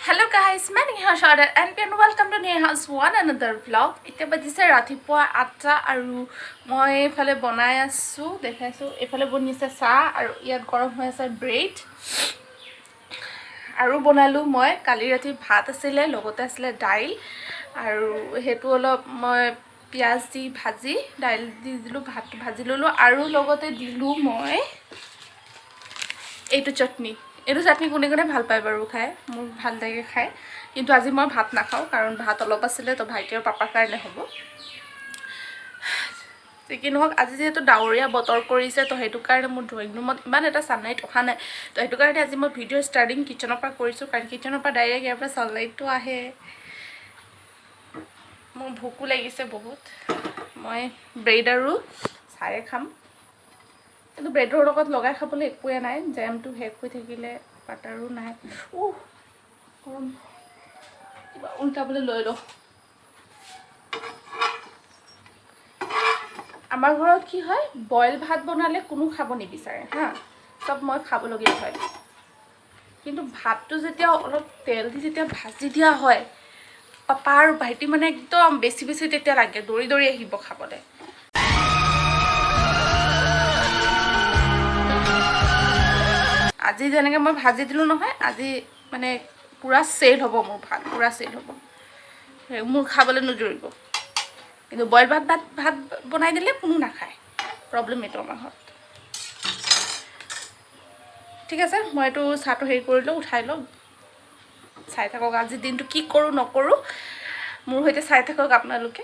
Hello guys, my name is Shada and welcome to Neha's one another vlog. It's about this Ratipoa Atta Aru Moi Fale Bonaya Su, the Hesu, Efale Bonisa Sa, or Yad Gormasa bread. Aru Bonalu Moi, Kalirati Patasile, Logotasle Dile, Aru Hetuolo Moi Piazzi Pazi, Dile Dilu Pazilulu, Aru Logote Dilu Moi. এইটো চটনি কোনে কোনে ভাল পায় বাৰু খাই মোৰ ভাল লাগে খাই কিন্তু আজি মই ভাত নাখাও কাৰণ ভাত অলপ আছিল তো ভাইটি আৰু পাপাৰ কাৰণে হ'ব কি নহক আজি যেটো ডাৱৰীয়া বতৰ কৰিছে তো হেতু কাৰণে মোৰ ড্ৰয়িং ৰুমত ইমান এটা সানলাইট অহা নাই তো হেতু কাৰণে আজি মই ভিডিও ষ্টাৰ্টিং কিচেনৰ পৰা কৰিছো কাৰণ কিচেনৰ পৰা ডাইৰেক্ট ইয়াৰ পৰা সানলাইটটো আহে মোৰ ভোকো লাগিছে বহুত মই ব্ৰেড আৰু চাহে খাম কিন্তু ব্ৰেডৰ লগত লগাই খাবলৈ একোৱে নাই জেমটো হেক হৈ থাকিলে বাটাৰো নাই গৰম কিবা উল্টাবলৈ লৈ ল আমাৰ ঘৰত কি হয় বইল ভাত বনালে কোনো খাব নিবিচাৰে হা সব মই খাবলগীয়া হয় কিন্তু ভাতটো যেতিয়া অলপ তেল দি যেতিয়া ভাজি দিয়া হয় পাপা আৰু ভাইটি মানে একদম বেছি বেছি তেতিয়া লাগে দৰি দৰি আহিব খাবলৈ আজি যেনেকৈ মই ভাজি দিলোঁ নহয় আজি মানে পুৰা সেল হ'ব মোৰ ভাত পুৰা সেল হ'ব মোৰ খাবলৈ নজৰিব কিন্তু বইল ভাত বনাই দিলে কোনো নাখায় প্ৰবলেম এটো আমাৰ ঘৰত ঠিক আছে মই এটো চাহটো হেৰি কৰিলো উঠাই লওঁ চাই থাকক আজি দিনটো কি কৰোঁ নকৰোঁ মোৰ হৈতে চাই থাকক আপোনালোকে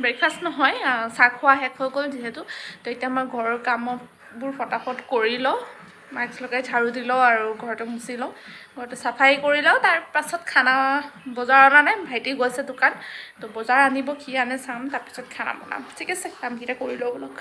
ব্ৰেকফাষ্ট নহয় চাহ খোৱা শেষ হৈ গ'ল যেহেতু তো এতিয়া মই ঘৰৰ কামবোৰ ফটাফট কৰি লওঁ মাস্ক লগাই ঝাৰু দি লওঁ আৰু ঘৰটো মুচি লওঁ ঘৰটো চাফাই কৰি লওঁ তাৰ পাছত খানা বজাৰ অনা নাই ভাইটি গৈছে দোকান তো বজাৰ আনিব কি আনে চাম তাৰ পিছত খানা বনাম ঠিক আছে কামকেইটা কৰি লওঁ বলক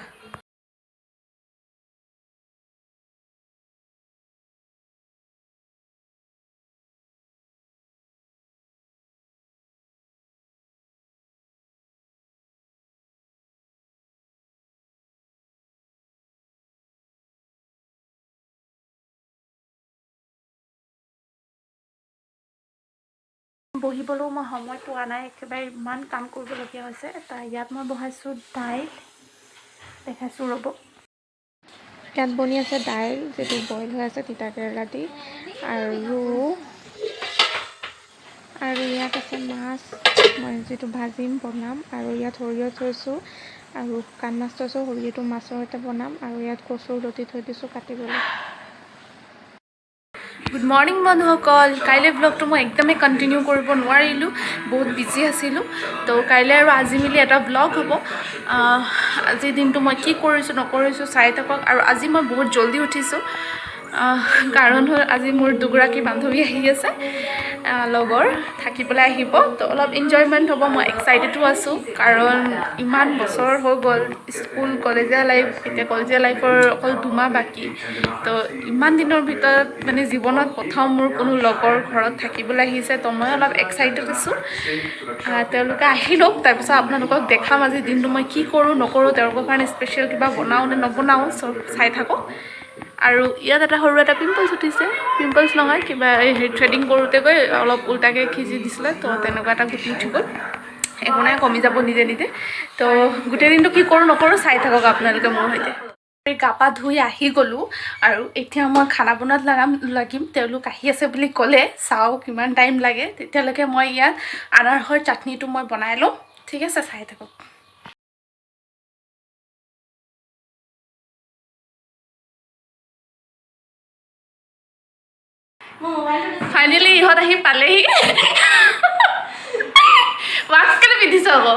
বহিবলৈও মই সময় পোৱা নাই একেবাৰে ইমান কাম কৰিবলগীয়া হৈছে এটা ইয়াত মই বহাইছোঁ দাইল দেখাইছোঁ ৰ'ব ইয়াত বনি আছে দাইল যেটো বইল হৈ আছে তিতা কেৰেলা দি আৰু ইয়াত আছে মাছ মই যেটো ভাজিম বনাম আৰু ইয়াত সৰিয়হ থৈছোঁ আৰু শুকান মাছ থৈছোঁ সৰিয়হটো মাছৰ সৈতে বনাম আৰু ইয়াত কচুৰ লতি থৈ দিছোঁ কাটিবলৈ গুড মৰ্নিং বন্ধুসকল কাইলৈ ব্লগটো মই একদমেই কণ্টিনিউ কৰিব নোৱাৰিলোঁ বহুত বিজি আছিলোঁ তো কাইলৈ আৰু আজি মিলি এটা ব্লগ হ'ব আজি দিনটো মই কি কৰিছোঁ নকৰিছোঁ চাই থাকক আৰু আজি মই বহুত জলদি উঠিছোঁ কাৰণ হ'ল আজি মোৰ দুগৰাকী বান্ধৱী আহি আছে লগৰ থাকিবলৈ আহিব তো অলপ এনজয়মেণ্ট হ'ব মই এক্সাইটেডো আছোঁ কাৰণ ইমান বছৰ হৈ গ'ল স্কুল কলেজীয়া লাইফ এতিয়া কলেজীয়া লাইফৰ অকল 2 মাহ বাকী তো ইমান দিনৰ ভিতৰত মানে জীৱনত প্ৰথম মোৰ কোনো লগৰ ঘৰত থাকিবলৈ আহিছে তো মই অলপ এক্সাইটেড আছোঁ তেওঁলোকে আহি লওক তাৰপিছত আপোনালোকক দেখাম আজি দিনটো মই কি কৰোঁ নকৰোঁ তেওঁলোকৰ কাৰণে স্পেচিয়েল কিবা বনাওঁ নে নবনাওঁ চব চাই থাকক আৰু ইয়াত এটা সৰু এটা পিম্পলছ উঠিছে পিম্পলছ নহয় কিবা এই থ্ৰেডিং কৰোঁতে গৈ অলপ উল্টাকৈ খিজি দিছিলে তো তেনেকুৱা এটা গুটি উঠি গ'ল একো নাই কমি যাব নিজে নিজে তো গোটেই দিনটো কি কৰোঁ নকৰোঁ চাই থাকক আপোনালোকে মোৰ সৈতে গা পা ধুই আহি গ'লোঁ আৰু এতিয়া মই খানা বনোৱাত লাগিম তেওঁলোক আহি আছে বুলি ক'লে চাওঁ কিমান টাইম লাগে তেতিয়ালৈকে মই ইয়াত আনাৰসৰ চাটনিটো মই বনাই লওঁ ঠিক আছে চাই থাকক ফাইনেলি ইহঁত আহি পালেহি মাস্ক কেলে পিন্ধিছ আকৌ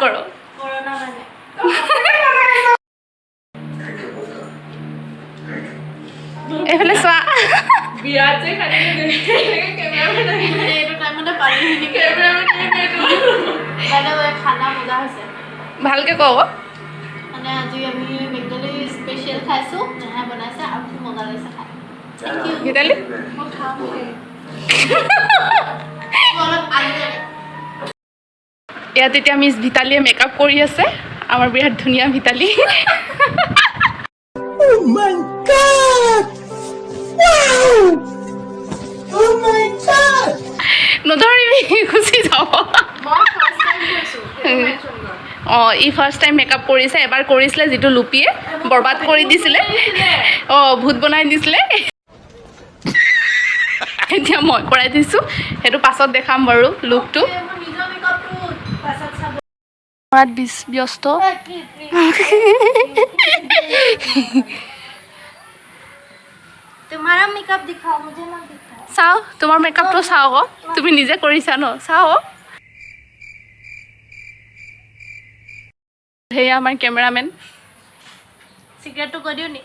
কৰ কৰোণা মানে এইফালে চোৱা বিয়াত যে খালি কেমেৰামেন আহিলে এইটো টাইমতে পাৰি কেমেৰামেন বাইদেউ খানা মজা হৈছে ভালকৈ কওঁ মানে আজি আমি মেকডলি স্পেচিয়েল খাইছোঁ নেহাই বনাইছে আৰু খুব মজা লাগিছে খাই থেংক ইউ গীতালি মই খাম অলপ আলু ইয়াত এতিয়া মিছ ভিতালীয়ে মেকআপ কৰি আছে আমাৰ বিৰাট ধুনীয়া Bitali Oh my god! Wow! Oh my god! নধৰিবি গুচি যাব মই ফাৰ্ষ্ট টাইম কৰিছোঁ অঁ ই ফাৰ্ষ্ট টাইম মেকআপ কৰিছে এবাৰ কৰিছিলে যিটো লুপিয়ে বৰবাদ কৰি দিছিলে অঁ ভূত বনাই দিছিলে এতিয়া মই কৰাই দিছোঁ সেইটো পাছত দেখাম বাৰু লুকটো মোৰ নিজৰ মেকআপটো পাছত চাব কৰাত ব্যস্ত तुम्हारा मेकअप दिखाओ मुझे ना दिखाओ চাওঁ তোমাৰ মেকআপটো চাওঁ আকৌ তুমি নিজে কৰিছা ন চাওঁ সেয়া আমাৰ কেমেৰামেন सिगरेट तो कर दियो नी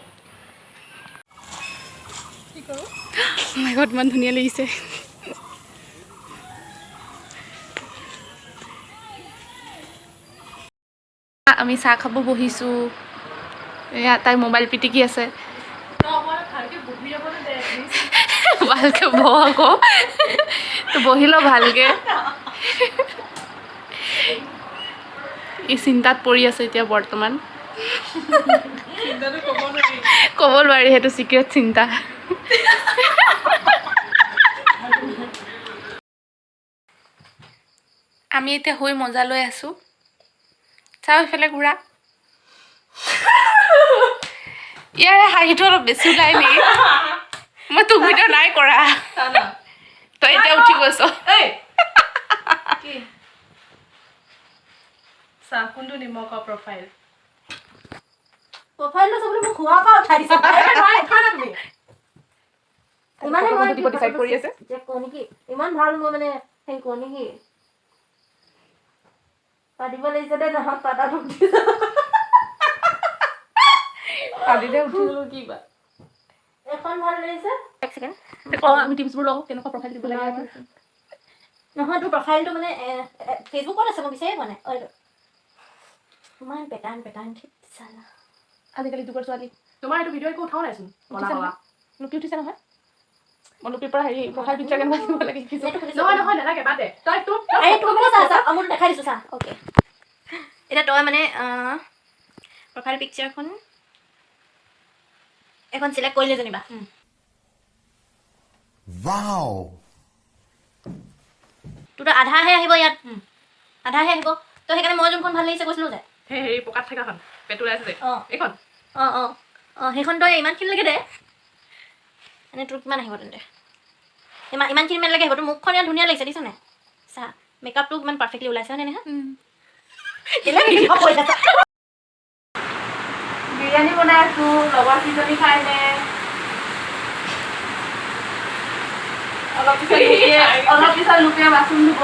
ঘৰত ইমান ধুনীয়া লাগিছে আমি চাহ খাব বহিছোঁ এয়া তাই মোবাইল পিটিকি আছে ভালকৈ বহ আকৌ তো বহি ল ভালকৈ ই চিন্তাত পৰি আছে এতিয়া বৰ্তমান ক'ব নোৱাৰি সেইটো চিক্ৰেট চিন্তা আমি এতিয়া শুই মজা লৈ আছোঁ চাওঁ ইফালে ঘূৰা ইয়াৰে হাঁহিটো অলপ বেছি ওলাই নেকি মই তোক ভিডিঅ' নাই কৰা তই এতিয়া উঠি গৈছ চা কোনটো নিমখৰ প্ৰফাইল प्रोफाइल तो सब लोग खुआ का उठा दिस নাই খানা তুমি ইমানে মই ডিসাইড কৰি আছে যে কোনি কি ইমান ভাল মই মানে সেই কোনি কি পাদিব লাগিছে দে নহয় পাতা উঠি আদিতে উঠি গ'লো কি বা এখন ভাল লাগিছে এক সেকেন্ড আমি টিপছবোৰ লওঁ কেনেকুৱা প্ৰফাইল দিব লাগে নহয় তোৰ প্ৰফাইলটো মানে ফেচবুকত আছে মই বিচাৰি পোৱা নাই অ ইমান পেটাৰ্ণ ঠিক চালা আজিকালি যুগৰ ছোৱালী তোমাৰ এইটো ভিডিঅ' একো উঠাও নাইচোন লুকি উঠিছে নহয় মই লুকিৰ পৰা হেৰি প্ৰফাইল পিকচাৰ কেনেকুৱা দিব লাগে শিকিছোঁ নহয় নালাগে বাদ দে তই তোক এই তোৰ মানে চা আমুল দেখাই দিছোঁ চা অ'কে এতিয়া তই মানে প্ৰফাইল পিকচাৰখন এখন চিলেক্ট কৰিলে যেনিবা Wow! তোৰ আধাহে আহিব ইয়াত আধাহে আহিব তো সেইকাৰণে মই যোনখন ভাল লাগিছে কৈছিলোঁ যে সেই হেৰি পকাত থকাখন পেট ওলাই আছে যে অঁ এইখন অঁ সেইখন তই ইমানখিনিলৈকে দে মানে তোৰ কিমান আহিব তেন্তে ইমানখিনি মান লাগে আহিব তোৰ মুখখন ইয়াত ধুনীয়া লাগিছে দেখিছ নাই চা মেকআপটো কিমান পাৰফেক্টলি ওলাইছে হয়নে নহয় বিৰিয়ানী বনাই আছোঁ লগৰ কিজনী খাইনে অলপ পিছত লোকে বাচন ধুব